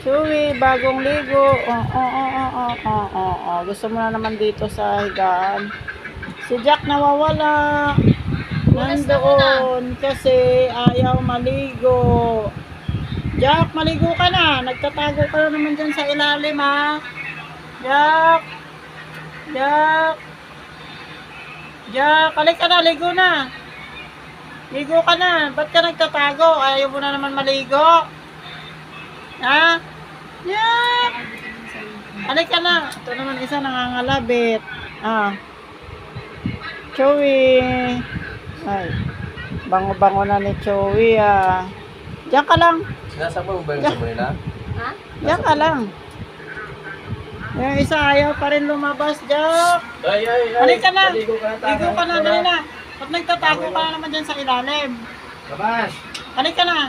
Chewy, bagong ligo. Gusto mo na naman dito sa higaan. Si Jack nawawala. Nandoon kasi ayaw maligo. Jack, maligo ka na. Nagtatago ka na naman dyan sa ilalim, ha? Jack. Jack. Jack, alik ka na. Ligo na. Ligo ka na. Ba't ka nagtatago? Ayaw mo na naman maligo. Ha? Jack. Alik ka na. Ito naman isa nangangalabit. Chewy. Ay. Bango-bango na ni Chewy, ah. Diyan ka lang. Sinasama mo ba yung sabon nila? Ha? Diyan ka lang. Yung isa ayaw pa rin lumabas, Jack. Ay. Alik ka na. Ligo ka na. Ligo ka na, dali na. Ba't nagtatago ka na naman dyan sa ilalim? Labas. Alik ka na.